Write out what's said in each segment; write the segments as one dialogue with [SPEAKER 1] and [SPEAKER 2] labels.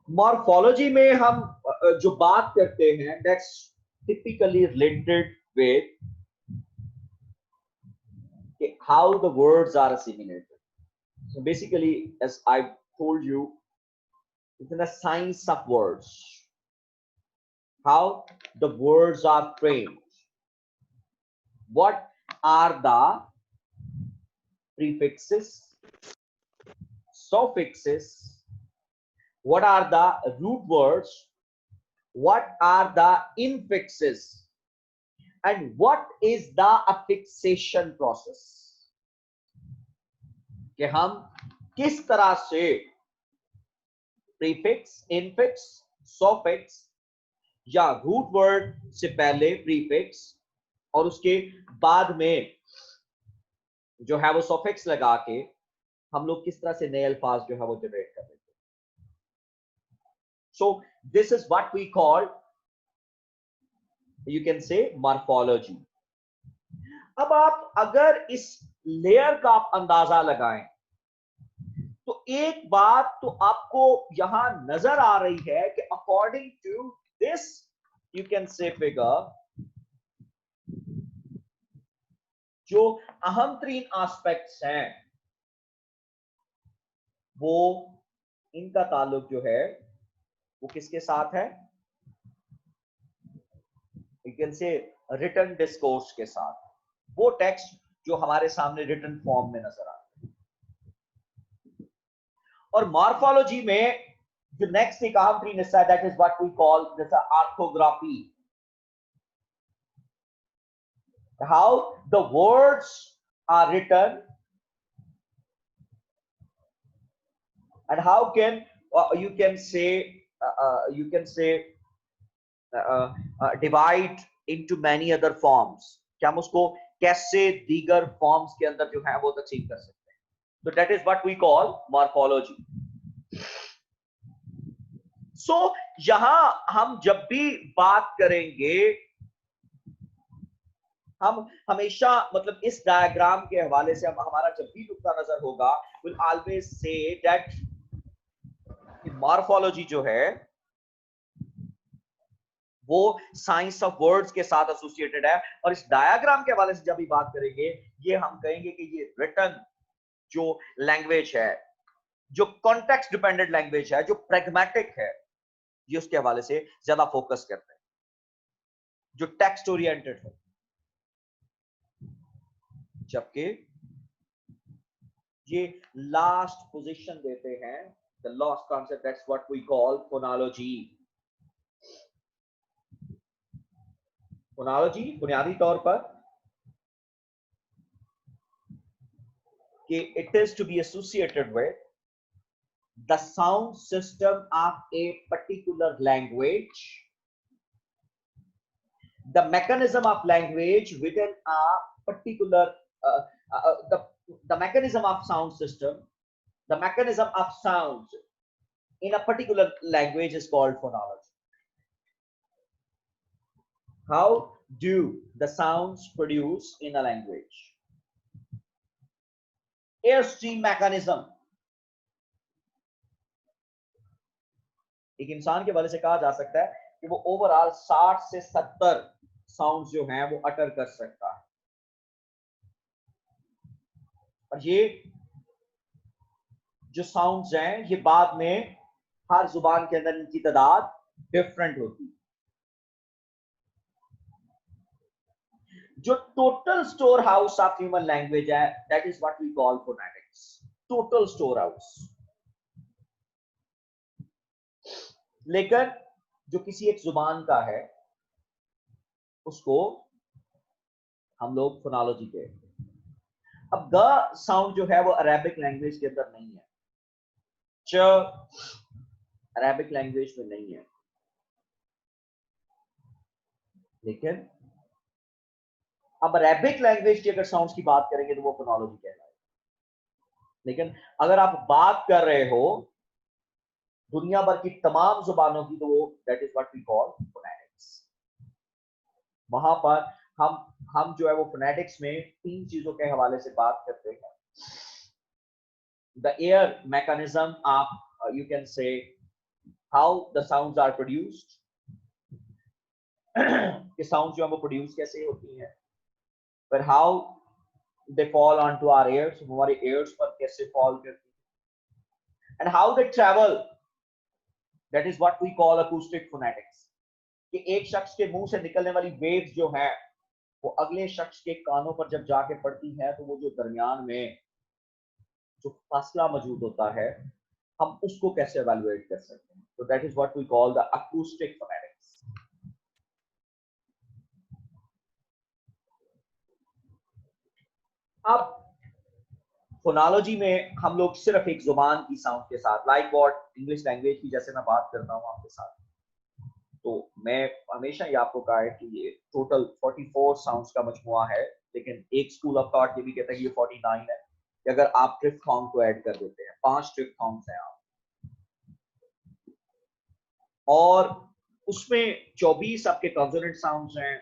[SPEAKER 1] Morphology में हम जो बात करते हैं that's typically related with how the words are assimilated. So basically, as I told you, it's in the science of words, how the words are framed, what are the prefixes, suffixes, what are the root words, what are the infixes, and what is the affixation process. कि हम किस तरह से prefix, infix, सॉफिक्स या root word से पहले prefix और उसके बाद में जो है वो सॉफिक्स लगा के हम लोग किस तरह से नए अल्फाज जो है वो जनरेट कर लेते हैं. So this is what we call, you can say, morphology. अब आप अगर इस लेयर का आप अंदाजा लगाएं तो एक बात तो आपको यहां नजर आ रही है कि according to this you can say figure, जो अहम तरीन एस्पेक्ट्स हैं वो इनका ताल्लुक जो है वो किसके साथ है, you can say written discourse के साथ, वो टेक्स्ट जो हमारे सामने रिटन फॉर्म में नजर आता है. और मॉर्फोलॉजी में जो नेक्स्ट एक अहम तरीन हिस्सा है that is what we call जैसा orthography, how the words are written and how can you can say divide into many other forms, क्या हम उसको कैसे दीगर फॉर्म्स के अंदर जो है वो तकसीम कर सकते हैं. तो that is what we call morphology. So यहां हम जब भी बात करेंगे हम हमेशा मतलब इस डायग्राम के हवाले से हम हमारा जब भी नुक्ता नजर होगा will always say that morphology जो है वो साइंस ऑफ वर्ड्स के साथ एसोसिएटेड है. और इस डायग्राम के हवाले से जब भी बात करेंगे ये हम कहेंगे कि ये रिटन जो लैंग्वेज है, जो कॉन्टेक्स्ट डिपेंडेंट लैंग्वेज है, जो प्रैग्मेटिक है, ये उसके हवाले से ज्यादा फोकस करते हैं, जो टेक्स्ट ओरिएंटेड है. जबकि ये लास्ट पोजीशन देते हैं, the last concept, that's what we call phonology. Phonology बुनियादी तौर पर कि it is to be associated with the sound system of a particular language, the mechanism of language within a particular the mechanism of sound system, the mechanism of sounds in a particular language is called phonology. How do the sounds produce in a language? Airstream mechanism. एक इंसान के बारे से कहा जा सकता है कि वो ओवरऑल 60 से 70 साउंड्स जो हैं वो अटर कर सकता है. और ये जो साउंड्स हैं ये बाद में हर जुबान के अंदर इनकी तादाद डिफरेंट होती है. जो total store house of human language है that is what we call phonetics. Total store house. लेकिन जो किसी एक जुबान का है उसको हम लोग फोनोलॉजी कहते हैं. अब ग साउंड जो है वो अरेबिक लैंग्वेज के अंदर नहीं है, च अरेबिक लैंग्वेज में नहीं है, लेकिन अब अरेबिक लैंग्वेज की अगर साउंड्स की बात करेंगे तो वो फोनोलॉजी कहलाएगा. लेकिन अगर आप बात कर रहे हो दुनिया भर की तमाम जुबानों की तो वो that is what we call phonetics. वहां पर हम जो है वो फोनेटिक्स में तीन चीजों के हवाले से बात करते हैं. The air mechanism of, you can say, how the sounds are produced, कि साउंड जो है वो प्रोड्यूस कैसे होती है, फिर how they fall on to our ears, हमारे ears पर कैसे फॉल करती है, and how they travel, that is what we call acoustic phonetics, कि एक शख्स के मुंह से निकलने वाली वेव्स जो है वो अगले शख्स के कानों पर जब जाके पड़ती है तो वो जो दरमियान में जो फासला मौजूद होता है हम उसको कैसे एवेलुएट कर सकते हैं, तो that is what we call the acoustic phonetics. अब फोनोलॉजी में हम लोग सिर्फ एक जुबान की साउंड के साथ, लाइक व्हाट इंग्लिश लैंग्वेज की जैसे मैं बात करता हूँ आपके साथ, तो मैं हमेशा ये आपको कहा है कि ये टोटल 44 साउंड्स का मजमुआ है, लेकिन एक स्कूल ऑफ थॉट ये भी कहता है कि ये 49 है, कि अगर आप ट्रिप्थॉन्ग को ऐड कर देते हैं, 5 ट्रिप्थॉन्ग्स हैं आप, और उसमें 24 आपके कॉन्सोनेंट साउंड्स हैं,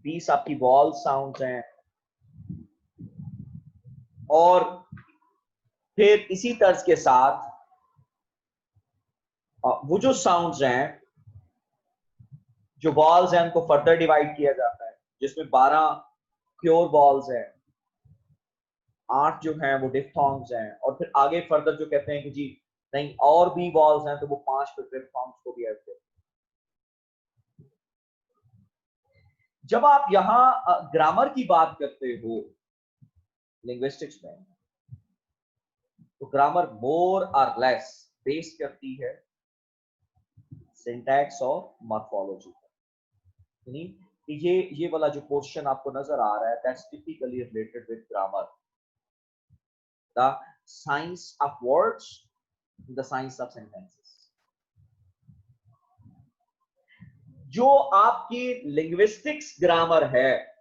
[SPEAKER 1] 20 आपकी वॉल साउंड्स हैं, और फिर इसी तर्ज के साथ वो जो साउंड्स हैं, जो वॉल्स हैं उनको फर्दर डिवाइड किया जाता है, जिसमें 12 प्योर वॉल्स हैं, 8 जो हैं वो डिफ्थॉन्ग्स हैं, और फिर आगे फर्दर जो कहते हैं कि जी नहीं और भी वॉल्स हैं तो वो 5 डिफ्थॉन्ग्स को भी ऐड करते हैं। जब आप यहां ग्रामर की बात करते हो लिंग्विस्टिक्स में, तो ग्रामर मोर और लेस बेस करती है सिंटैक्स और मॉर्फोलॉजी, यानी ये वाला जो पोर्शन आपको नजर आ रहा है that's typically related with grammar, the science of words, the science of sentences. जो आपकी लिंग्विस्टिक्स ग्रामर है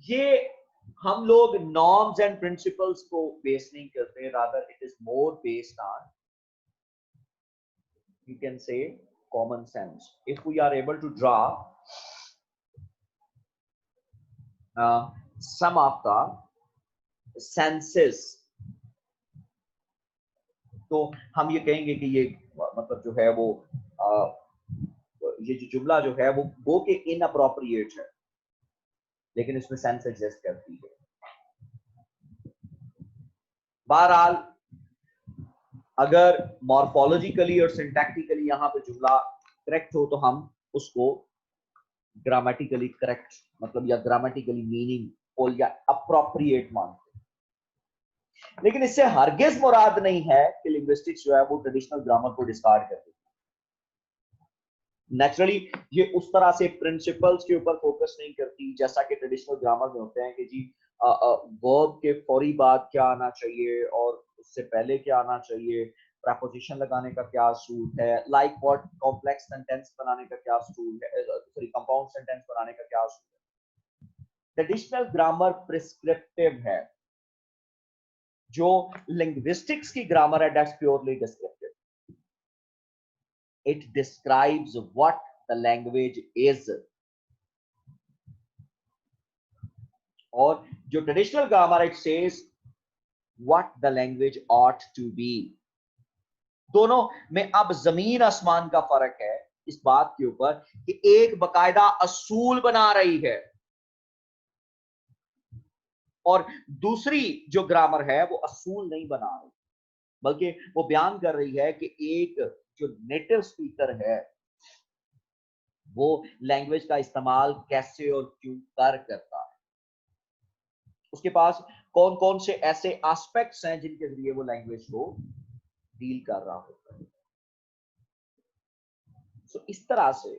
[SPEAKER 1] ये हम लोग नॉर्म्स एंड प्रिंसिपल्स को बेस नहीं करते, rather it is more based on, you can say, common sense. If we are able to draw some of the senses, तो हम ये कहेंगे कि ये मतलब जो है वो ये जो जुमला जो है वो गो के इनअप्रोप्रिएट है, लेकिन इसमें सेंस एग्जिस्ट करती है। बहरहाल अगर मॉर्फोलॉजिकली और सिंटैक्टिकली यहाँ पे जुमला करेक्ट हो तो हम उसको ग्रामेटिकली करेक्ट मतलब या ग्रामेटिकली मीनिंग या अप्रोप्रिएट मानते हैं, लेकिन इससे हरगिज मुराद नहीं है कि लिंग्विस्टिक्स जो है वो ट्रेडिशनल ग्रामर को डिस्कार्ड कर देती है। नेचुरली ये उस तरह से प्रिंसिपल्स के ऊपर फोकस नहीं करती जैसा कि ट्रेडिशनल ग्रामर में होते हैं कि जी वर्ब के फौरी बाद क्या आना चाहिए और उससे पहले क्या आना चाहिए, प्रपोजिशन लगाने का क्या असूल है, लाइक व्हाट कॉम्प्लेक्स सेंटेंस बनाने का क्या असूल है, सॉरी कंपाउंड सेंटेंस बनाने का क्या असूल है। ट्रेडिशनल ग्रामर प्रिस्क्रिप्टिव है, जो लिंग्विस्टिक्स की ग्रामर है that's purely descriptive, it describes what the language is, और जो traditional grammar it says what the language ought to be. दोनों में अब जमीन आसमान का फर्क है इस बात के ऊपर कि एक बकायदा असूल बना रही है और दूसरी जो ग्रामर है वो असूल नहीं बना रही, बल्कि वो बयान कर रही है कि एक जो नेटिव स्पीकर है वो लैंग्वेज का इस्तेमाल कैसे और क्यों करता है, उसके पास कौन कौन से ऐसे एस्पेक्ट्स हैं जिनके जरिए वो लैंग्वेज को डील कर रहा होता है। तो इस तरह से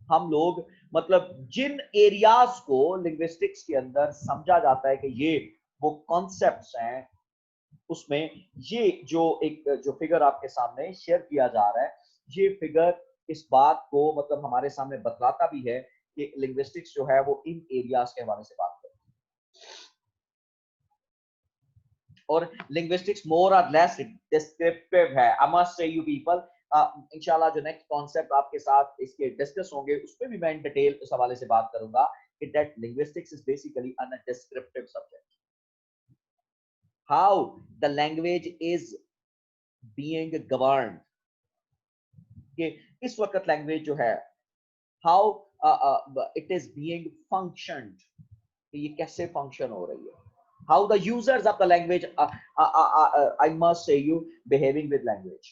[SPEAKER 1] हम लोग मतलब जिन एरियाज को लिंग्विस्टिक्स के अंदर समझा जाता है कि ये वो कॉन्सेप्ट्स हैं, उसमें ये जो एक जो फिगर आपके सामने शेयर किया जा रहा है, ये फिगर इस बात को मतलब हमारे सामने बतलाता भी है कि लिंग्विस्टिक्स जो है वो इन एरियाज के हवाले से बात करती है, और लिंग्विस्टिक्स मोर और लेस डिस्क्रिप्टिव है। I must say you people, इंशाल्लाह जो नेक्स्ट कॉन्सेप्ट आपके साथ इसके डिस्कस होंगे उसमें भी मैं इन डिटेल इस हवाले से बात करूंगा कि that linguistics is basically a descriptive subject, how the language is being governed, कि इस वक्त लैंग्वेज जो है how it is being functioned, ये कैसे फंक्शन हो रही है, how the users of the language I must say you behaving with language.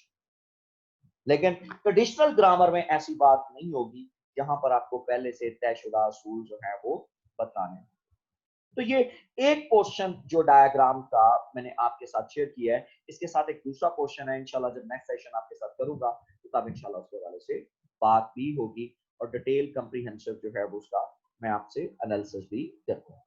[SPEAKER 1] लेकिन ट्रेडिशनल ग्रामर में ऐसी बात नहीं होगी जहां पर आपको पहले से तयशुदा असूल जो है वो बताने। तो ये एक पोर्शन जो डायग्राम का मैंने आपके साथ शेयर किया है, इसके साथ एक दूसरा पोर्शन है, इंशाल्लाह जब नेक्स्ट सेशन आपके साथ करूंगा तो तब इंशाल्लाह उसके वाले से बात भी होगी और डिटेल कंप्रीहेंसिव जो है वो उसका मैं आपसे एनालिसिस भी करूंगा।